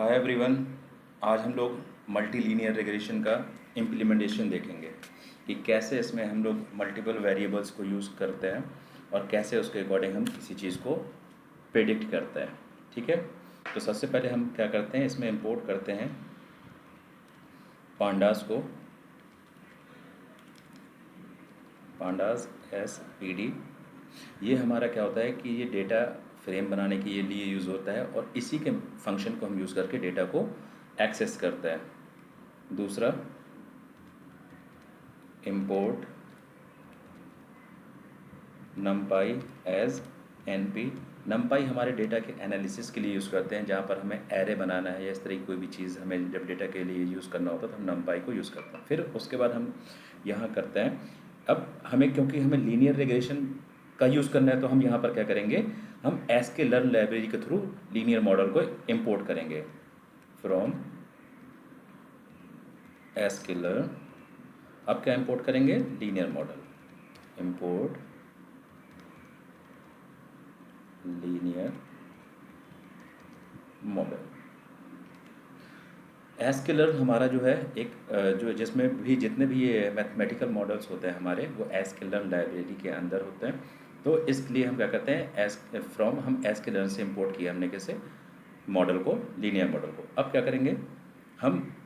Hi everyone. आज हम लोग मल्टी लीनियर रिग्रेशन का इम्प्लीमेंटेशन देखेंगे कि कैसे इसमें हम लोग मल्टीपल वेरिएबल्स को यूज़ करते हैं और कैसे उसके अकॉर्डिंग हम किसी चीज़ को प्रेडिक्ट करते हैं। ठीक है, तो सबसे पहले हम क्या करते हैं, इसमें इंपोर्ट करते हैं पांडास को, पांडास SPD। ये हमारा क्या होता है कि ये डेटा फ्रेम बनाने के लिए यूज़ होता है और इसी के फंक्शन को हम यूज़ करके डेटा को एक्सेस करते हैं। दूसरा, import numpy as np। numpy हमारे डेटा के एनालिसिस के लिए यूज़ करते हैं, जहाँ पर हमें एरे बनाना है या इस तरह की कोई भी चीज़ हमें जब डेटा के लिए यूज़ करना होता है तो हम numpy को यूज़ करते हैं। फिर उसके बाद हम यहाँ करते हैं, अब हमें क्योंकि हमें लीनियर रिग्रेशन का यूज़ करना है तो हम यहाँ पर क्या करेंगे, हम sklearn लाइब्रेरी के थ्रू लीनियर मॉडल को इम्पोर्ट करेंगे फ्रॉम sklearn। अब क्या इंपोर्ट करेंगे, linear model, import linear model. sklearn हमारा जो है एक जो जिसमें भी जितने भी ये मैथमेटिकल मॉडल्स होते हैं हमारे, वो sklearn लाइब्रेरी के अंदर होते हैं। तो इसलिए हम क्या करते हैं, फ्रॉम हम sklearn से इंपोर्ट किया हमने कैसे मॉडल को, लीनियर मॉडल को। अब क्या करेंगे, हम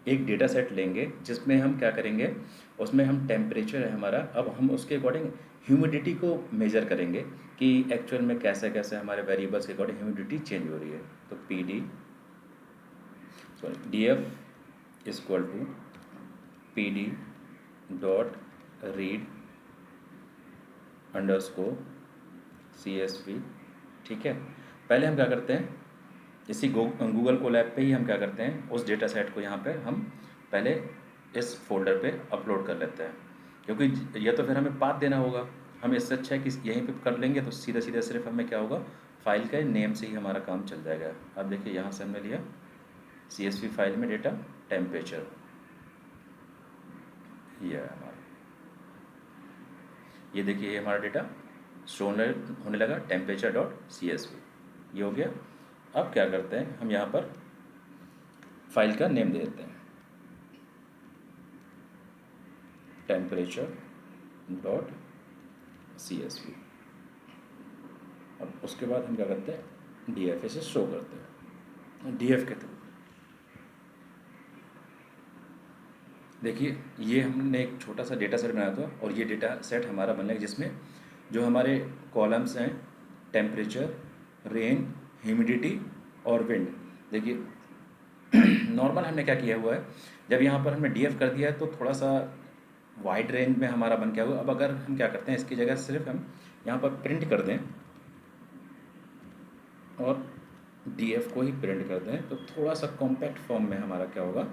एक डेटा सेट लेंगे जिसमें हम क्या करेंगे, उसमें हम टेम्परेचर है हमारा, अब हम उसके अकॉर्डिंग ह्यूमिडिटी को मेजर करेंगे कि एक्चुअल में कैसे कैसे हमारे वेरिएबल्स के अकॉर्डिंग ह्यूमिडिटी चेंज हो रही है। तो df equal to PD dot read underscore CSV। ठीक है, पहले हम क्या करते हैं, इसी गूगल कोलैब पे ही हम क्या करते हैं, उस डेटा सेट को यहाँ पे हम पहले इस फोल्डर पे अपलोड कर लेते हैं, क्योंकि यह तो फिर हमें पाथ देना होगा। हम इससे अच्छा है कि यहीं पे कर लेंगे तो सीधा सीधा सिर्फ हमें क्या होगा, फाइल के नेम से ही हमारा काम चल जाएगा। अब देखिए यहाँ से हमने लिया CSV फाइल में डेटा टेम्परेचर, ये है हमारा, ये देखिए ये हमारा डेटा शो होने लगा temperature.csv, ये हो गया। अब क्या करते हैं, हम यहाँ पर फाइल का नेम दे देते हैं temperature.csv। अब उसके बाद हम क्या करते हैं, DF से शो करते हैं, DF के थ्रू। देखिए ये हमने एक छोटा सा डेटा सेट बनाया था और ये डेटा सेट हमारा बनने जिसमें जो हमारे कॉलम्स हैं, टेम्परेचर, रेन, ह्यूमिडिटी और विंड। देखिए नॉर्मल हमने क्या किया हुआ है, जब यहाँ पर हमने DF कर दिया है तो थोड़ा सा वाइड रेंज में हमारा बन गया हुआ। अब अगर हम क्या करते हैं, इसकी जगह सिर्फ हम यहाँ पर प्रिंट कर दें और DF को ही प्रिंट कर दें तो थोड़ा सा कॉम्पैक्ट फॉर्म में हमारा क्या होगा,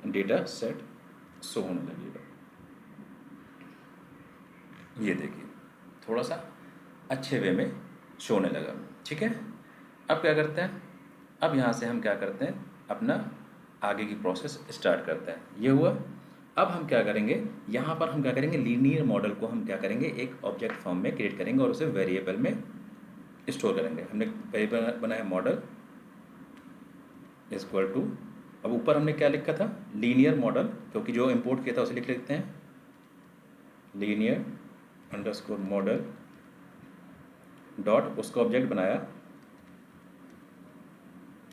डेटा सेट शो होने लगेगा। ये देखिए थोड़ा सा अच्छे वे में शो होने लगा। ठीक है, अब क्या करते हैं, अब यहाँ से हम क्या करते हैं, अपना आगे की प्रोसेस स्टार्ट करते हैं। ये हुआ। अब हम क्या करेंगे, यहाँ पर हम क्या करेंगे, लीनियर मॉडल को हम क्या करेंगे, एक ऑब्जेक्ट फॉर्म में क्रिएट करेंगे और उसे वेरिएबल में स्टोर करेंगे। हमने वेरिएबल बनाया मॉडल इक्वल टू, अब ऊपर हमने क्या लिखा था, लीनियर मॉडल, क्योंकि जो इंपोर्ट किया था उसे लिख लेते हैं, लीनियर अंडरस्कोर मॉडल डॉट, उसका ऑब्जेक्ट बनाया,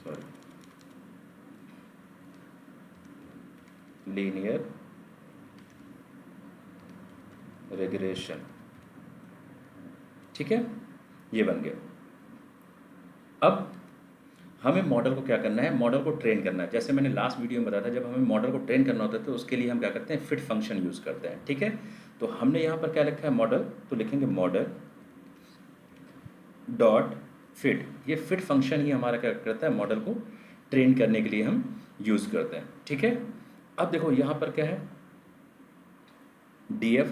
सॉरी, लीनियर रिग्रेशन। ठीक है, ये बन गया। अब हमें मॉडल को क्या करना है, मॉडल को ट्रेन करना है। जैसे मैंने लास्ट वीडियो में बताया था, जब हमें मॉडल को ट्रेन करना होता है तो उसके लिए हम क्या करते हैं, फिट फंक्शन यूज़ करते हैं। ठीक है, तो हमने यहाँ पर क्या लिखा है, मॉडल, तो लिखेंगे मॉडल डॉट फिट। ये फिट फंक्शन ही हमारा क्या करता है, मॉडल को ट्रेन करने के लिए हम यूज़ करते हैं। ठीक है, अब देखो यहाँ पर क्या है, DF,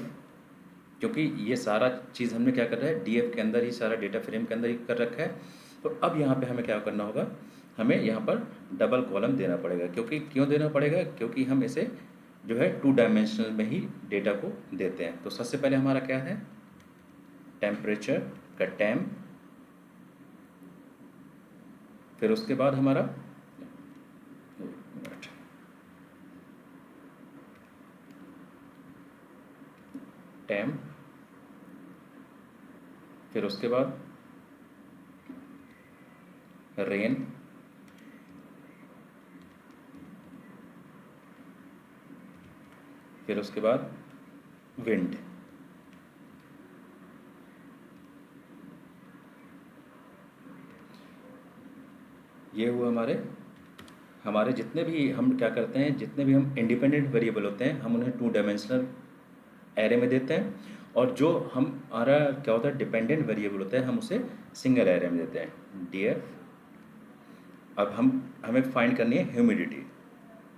क्योंकि ये सारा चीज़ हमने क्या कर रहा है, DF के अंदर ही, सारा डेटा फ्रेम के अंदर ही कर रखा है। तो अब यहाँ पे हमें क्या करना होगा, हमें यहाँ पर डबल कॉलम देना पड़ेगा। क्योंकि क्यों देना पड़ेगा, क्योंकि हम इसे जो है 2 डायमेंशनल में ही डेटा को देते हैं। तो सबसे पहले हमारा क्या है, टेम्परेचर का टेम्प, फिर उसके बाद हमारा टेम्प, फिर उसके बाद रेन, फिर उसके बाद विंड। ये हुआ हमारे जितने भी हम क्या करते हैं, जितने भी हम इंडिपेंडेंट वेरिएबल होते हैं हम उन्हें 2 डायमेंशनल एरे में देते हैं, और जो हमारा क्या होता है डिपेंडेंट वेरिएबल होता है हम उसे सिंगल एरे में देते हैं, df। अब हमें फाइंड करनी है ह्यूमिडिटी,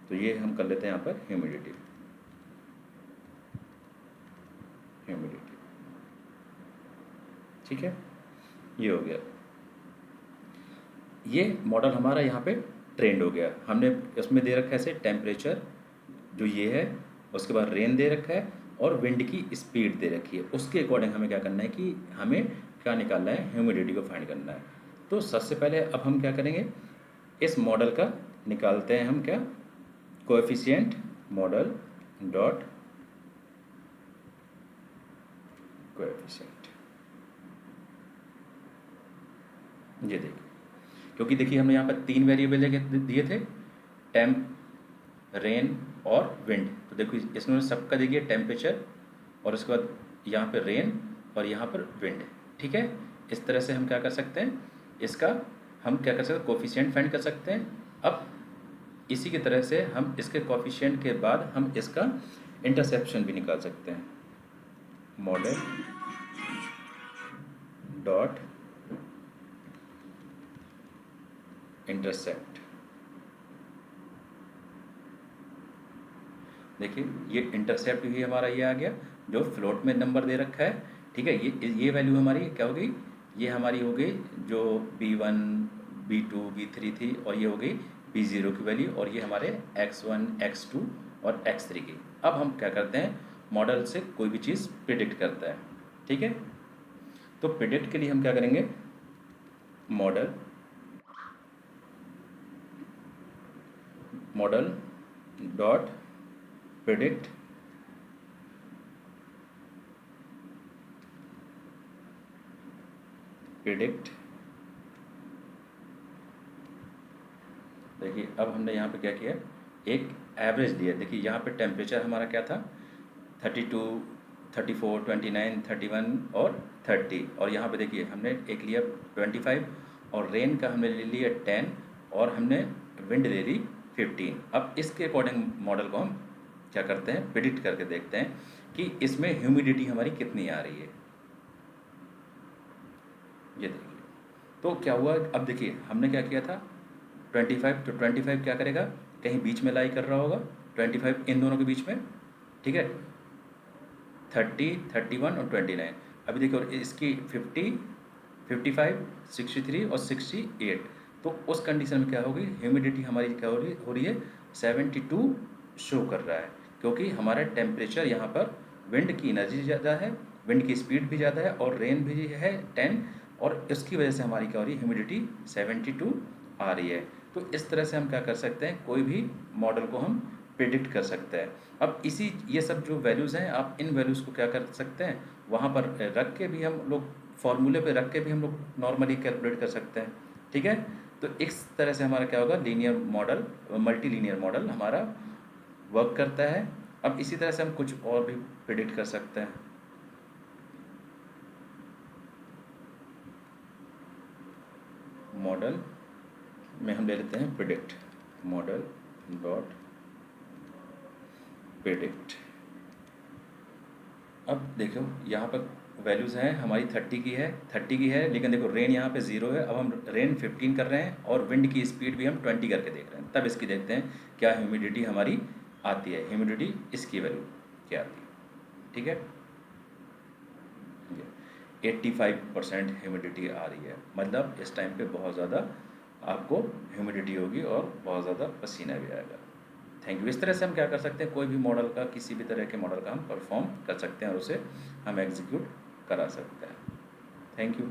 तो ये हम कर लेते हैं यहाँ पर ह्यूमिडिटी। ठीक है, ये हो गया। ये मॉडल हमारा यहाँ पे ट्रेंड हो गया। हमने इसमें दे रखा है ऐसे टेम्परेचर जो ये है, उसके बाद रेन दे रखा है और विंड की स्पीड दे रखी है। उसके अकॉर्डिंग हमें क्या करना है कि हमें क्या निकालना है, ह्यूमिडिटी को फाइंड करना है। तो सबसे पहले अब हम क्या करेंगे, इस मॉडल का निकालते हैं हम क्या, कोएफिशिएंट मॉडल डॉट कोएफिशिएंट। ये देखिए, क्योंकि देखिए हमने यहाँ पर 3 वेरिएबल दिए थे, टेम्प, रेन और विंड। तो देखो इसमें सबका देखिए टेम्परेचर और उसके बाद यहाँ पर रेन और यहाँ पर विंड। ठीक है, इस तरह से हम क्या कर सकते हैं, इसका हम क्या कर सकते हैं, कोफिशिएंट फाइंड कर सकते हैं। अब इसी की तरह से हम इसके कोफिशिएंट के बाद हम इसका इंटरसेप्शन भी निकाल सकते हैं, मॉडल डॉट इंटरसेप्ट। देखिए ये इंटरसेप्ट भी हमारा ये आ गया जो फ्लोट में नंबर दे रखा है। ठीक है, ये वैल्यू हमारी क्या हो गई, ये हमारी हो गई जो B1 B2 B3 थी, और ये हो गई B0 की वैल्यू, और ये हमारे X1 X2 और X3 की। अब हम क्या करते हैं, मॉडल से कोई भी चीज़ प्रिडिक्ट करता है। ठीक है, तो प्रिडिक्ट के लिए हम क्या करेंगे, मॉडल डॉट प्रिडिक्ट देखिए अब हमने यहाँ पे क्या किया, एक एवरेज दिया। देखिए यहाँ पे टेम्परेचर हमारा क्या था, 32 34 29 31 और 30, और यहाँ पे देखिए हमने एक लिया 25, और रेन का हमने ले लिया 10, और हमने विंड ले ली 15। अब इसके अकॉर्डिंग मॉडल को हम क्या करते हैं, प्रिडिक्ट करके देखते हैं कि इसमें ह्यूमिडिटी हमारी कितनी आ रही है। ये देखिए, तो क्या हुआ, अब देखिए हमने क्या किया था 25, तो 25 क्या करेगा, कहीं बीच में लाई कर रहा होगा, 25 इन दोनों के बीच में। ठीक है, 30 31 और 29। अभी देखिए और इसकी 50 55 63 और 68, तो उस कंडीशन में क्या होगी, ह्यूमिडिटी हमारी क्या हो रही है 72 शो कर रहा है, क्योंकि हमारा टेम्परेचर यहाँ पर, विंड की एनर्जी ज़्यादा है, विंड की स्पीड भी ज़्यादा है, और रेन भी है 10, और इसकी वजह से हमारी क्या हो रही है, ह्यूमिडिटी 72 आ रही है। तो इस तरह से हम क्या कर सकते हैं, कोई भी मॉडल को हम प्रिडिक्ट कर सकते हैं। अब ये सब जो वैल्यूज़ हैं, आप इन वैल्यूज़ को क्या कर सकते हैं, वहाँ पर रख के भी हम लोग, फॉर्मूले पे रख के भी हम लोग नॉर्मली कैलकुलेट कर सकते हैं। ठीक है, तो इस तरह से हमारा क्या होगा, linear model, multi linear model हमारा वर्क करता है। अब इसी तरह से हम कुछ और भी प्रिडिक्ट कर सकते हैं। मॉडल में हम ले लेते हैं प्रिडिक्ट, मॉडल डॉट प्रिडिक्ट। अब देखो यहाँ पर वैल्यूज़ हैं हमारी 30 की है, लेकिन देखो रेन यहाँ पे 0 है। अब हम रेन 15 कर रहे हैं, और विंड की स्पीड भी हम 20 करके देख रहे हैं। तब इसकी देखते हैं क्या ह्यूमिडिटी हमारी आती है, ह्यूमिडिटी इसकी वैल्यू क्या आती है। ठीक है, 85% ह्यूमिडिटी आ रही है, मतलब इस टाइम पे बहुत ज़्यादा आपको ह्यूमिडिटी होगी और बहुत ज़्यादा पसीना भी आएगा। Thank you. इस तरह से हम क्या कर सकते हैं, कोई भी मॉडल का, किसी भी तरह के मॉडल का हम परफॉर्म कर सकते हैं और उसे हम एग्जीक्यूट करा सकते हैं। Thank you.